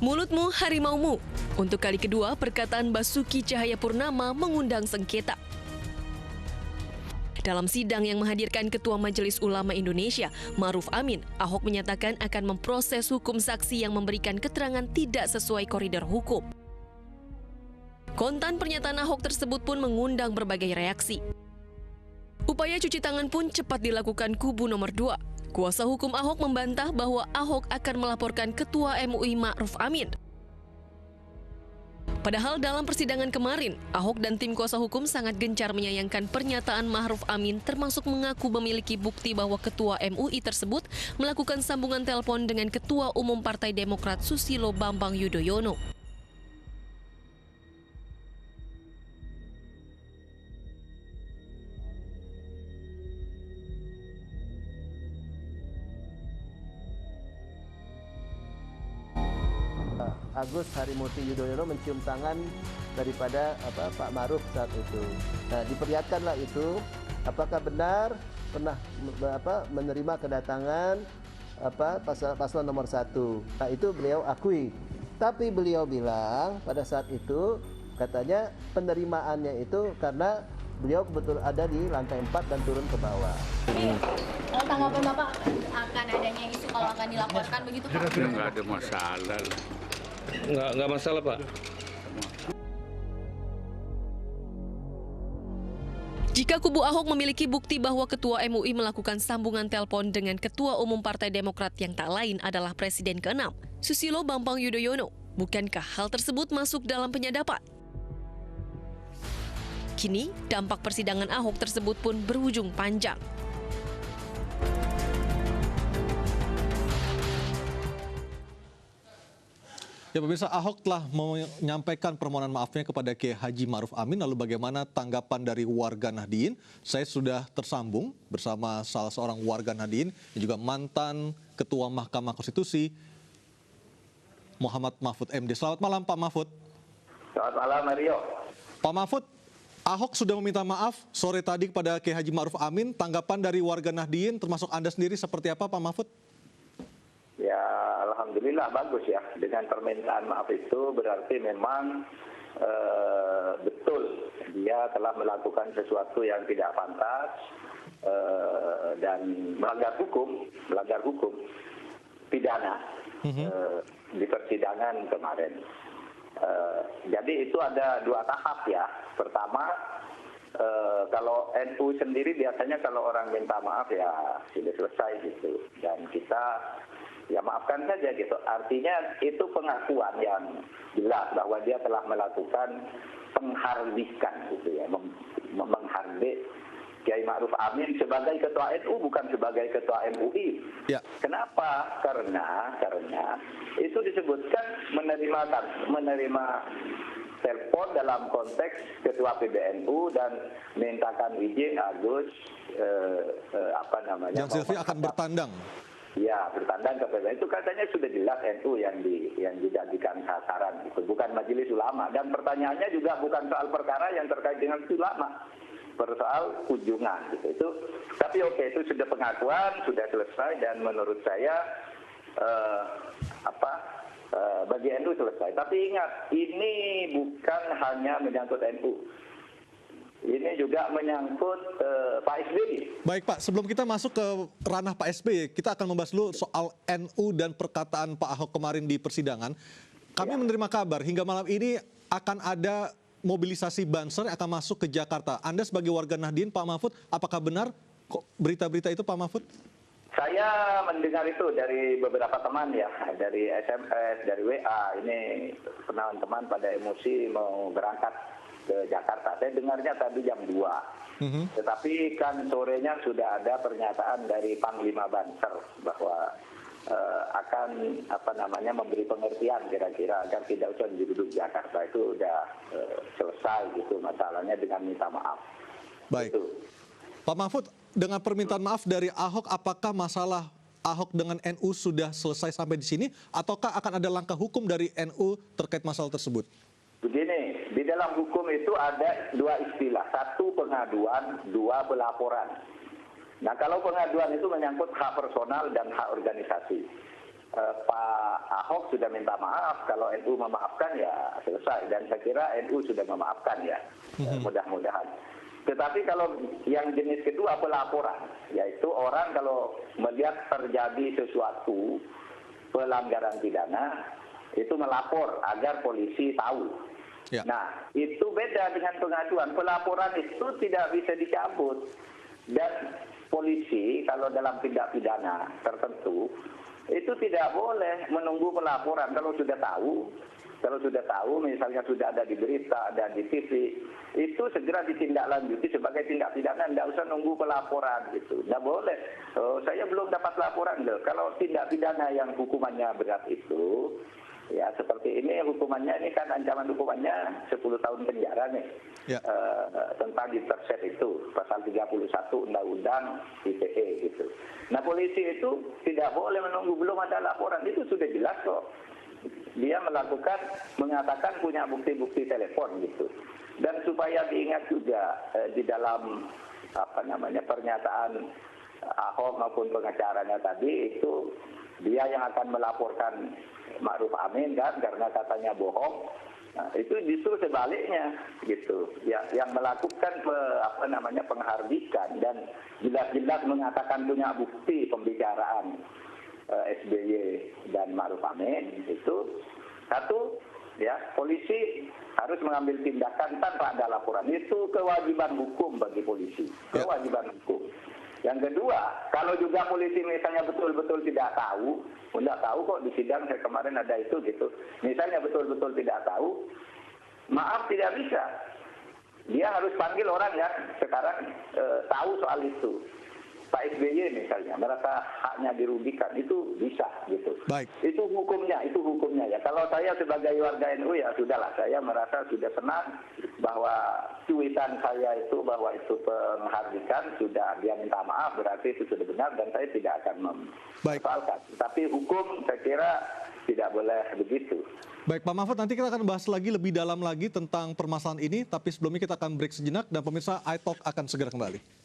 Mulutmu harimaumu. Untuk kali kedua, perkataan Basuki Cahayapurnama mengundang sengketa. Dalam sidang yang menghadirkan Ketua Majelis Ulama Indonesia, Ma'ruf Amin, Ahok menyatakan akan memproses hukum saksi yang memberikan keterangan tidak sesuai koridor hukum. Konten pernyataan Ahok tersebut pun mengundang berbagai reaksi. Upaya cuci tangan pun cepat dilakukan kubu nomor 2. Kuasa hukum Ahok membantah bahwa Ahok akan melaporkan Ketua MUI Ma'ruf Amin. Padahal dalam persidangan kemarin, Ahok dan tim kuasa hukum sangat gencar menyayangkan pernyataan Ma'ruf Amin, termasuk mengaku memiliki bukti bahwa Ketua MUI tersebut melakukan sambungan telepon dengan Ketua Umum Partai Demokrat Susilo Bambang Yudhoyono. Agus Harimurti Yudhoyono mencium tangan daripada Pak Ma'ruf saat itu. Nah, diperlihatkanlah itu, apakah benar pernah menerima kedatangan paslon nomor 1. Nah, itu beliau akui. Tapi beliau bilang pada saat itu katanya penerimaannya itu karena beliau betul ada di lantai 4 dan turun ke bawah. Tanggapan Bapak akan adanya isu kalau akan dilaporkan begitu Pak? Nggak ada masalah. Nggak masalah, Pak. Jika kubu Ahok memiliki bukti bahwa Ketua MUI melakukan sambungan telepon dengan Ketua Umum Partai Demokrat yang tak lain adalah Presiden ke-6, Susilo Bambang Yudhoyono, bukankah hal tersebut masuk dalam penyadapan? Kini, dampak persidangan Ahok tersebut pun berujung panjang. Ya pemirsa, Ahok telah menyampaikan permohonan maafnya kepada Kiai Haji Ma'ruf Amin. Lalu bagaimana tanggapan dari warga Nahdien? Saya sudah tersambung bersama salah seorang warga Nahdien dan juga mantan Ketua Mahkamah Konstitusi, Muhammad Mahfud MD. Selamat malam Pak Mahfud. Selamat malam Mario. Pak Mahfud, Ahok sudah meminta maaf sore tadi kepada Kiai Haji Ma'ruf Amin. Tanggapan dari warga Nahdien termasuk Anda sendiri seperti apa Pak Mahfud? Ya, alhamdulillah bagus ya. Dengan permintaan maaf itu berarti memang betul dia telah melakukan sesuatu yang tidak pantas dan melanggar hukum pidana di persidangan kemarin. Jadi itu ada 2 tahap ya. Pertama, kalau NU sendiri biasanya kalau orang minta maaf ya sudah selesai gitu, dan kita ya maafkan saja gitu. Artinya itu pengakuan yang jelas bahwa dia telah melakukan penghardikan gitu ya, menghardik Kiai Ma'ruf Amin sebagai ketua NU, bukan sebagai ketua MUI. Ya. Kenapa? Karena itu disebutkan menerima telepon dalam konteks ketua PBNU dan mintakan izin Agus yang Silvi akan bertandang. Ya, bertandang ke PBNU itu katanya sudah jelas NU yang dijadikan sasaran itu, bukan Majelis Ulama. Dan pertanyaannya juga bukan soal perkara yang terkait dengan ulama, persoal kunjungan gitu. Itu tapi oke, itu sudah pengakuan, sudah selesai, dan menurut saya bagi NU selesai. Tapi ingat, ini bukan hanya menyangkut NU. Ini juga menyangkut Pak SBY. Baik Pak, sebelum kita masuk ke ranah Pak SBY, kita akan membahas dulu soal NU dan perkataan Pak Ahok kemarin di persidangan. Kami menerima kabar hingga malam ini akan ada mobilisasi Banser yang akan masuk ke Jakarta. Anda sebagai warga Nahdien, Pak Mahfud, apakah benar berita-berita itu Pak Mahfud? Saya mendengar itu dari beberapa teman ya, dari SMS, dari WA. Ini teman-teman pada emosi mau berangkat ke Jakarta. Saya dengarnya tadi jam 2. Tetapi kan sorenya sudah ada pernyataan dari Panglima Banser bahwa akan memberi pengertian kira-kira agar tidak usah duduk Jakarta. Itu udah selesai gitu masalahnya dengan minta maaf. Baik. Gitu. Pak Mahfud, dengan permintaan maaf dari Ahok, apakah masalah Ahok dengan NU sudah selesai sampai di sini, ataukah akan ada langkah hukum dari NU terkait masalah tersebut? Begini, di dalam hukum itu ada 2 istilah. 1 pengaduan, 2 pelaporan. Nah, kalau pengaduan itu menyangkut hak personal dan hak organisasi. Pak Ahok sudah minta maaf, kalau NU memaafkan ya selesai, dan saya kira NU sudah memaafkan ya, mudah-mudahan. Tetapi kalau yang jenis kedua pelaporan, yaitu orang kalau melihat terjadi sesuatu pelanggaran pidana, itu melapor agar polisi tahu. Ya. Nah, itu beda dengan pengaduan. Pelaporan itu tidak bisa dicabut. Dan polisi kalau dalam tindak pidana tertentu, itu tidak boleh menunggu pelaporan. Kalau sudah tahu, misalnya sudah ada di berita, ada di TV, itu segera ditindaklanjuti sebagai tindak pidana, tidak usah nunggu pelaporan gitu. Tidak boleh. Saya belum dapat laporan loh. Kalau tindak pidana yang hukumannya berat itu, ya seperti ini hukumannya, ini kan ancaman hukumannya 10 tahun penjara nih. Ya. Tentang intercept itu pasal 31 Undang-Undang ITE gitu. Nah, polisi itu tidak boleh menunggu belum ada laporan, itu sudah jelas kok. Dia mengatakan punya bukti-bukti telepon gitu. Dan supaya diingat juga di dalam pernyataan Ahok maupun pengacaranya tadi, itu dia yang akan melaporkan Ma'ruf Amin kan, karena katanya bohong. Nah, itu justru sebaliknya gitu. Ya, yang melakukan penghardikan dan jelas-jelas mengatakan punya bukti pembicaraan SBY dan Ma'ruf Amin itu satu, ya, polisi harus mengambil tindakan tanpa ada laporan. Itu kewajiban hukum bagi polisi, kewajiban hukum. Yang kedua, kalau juga polisi misalnya betul-betul tidak tahu kok di sidang saya kemarin ada itu gitu. Misalnya betul-betul tidak tahu, maaf tidak bisa. Dia harus panggil orang yang sekarang tahu soal itu. Pak SBY misalnya merasa haknya dirugikan, itu bisa gitu. Baik. Itu hukumnya ya. Kalau saya sebagai warga NU ya sudahlah, saya merasa sudah senang bahwa cuitan saya itu bahwa itu penghardikan, sudah dia minta maaf, berarti itu sudah benar dan saya tidak akan mempersoalkan. Tapi hukum saya kira tidak boleh begitu. Baik, Pak Mahfud, nanti kita akan bahas lagi lebih dalam lagi tentang permasalahan ini, tapi sebelumnya kita akan break sejenak dan pemirsa iTalk akan segera kembali.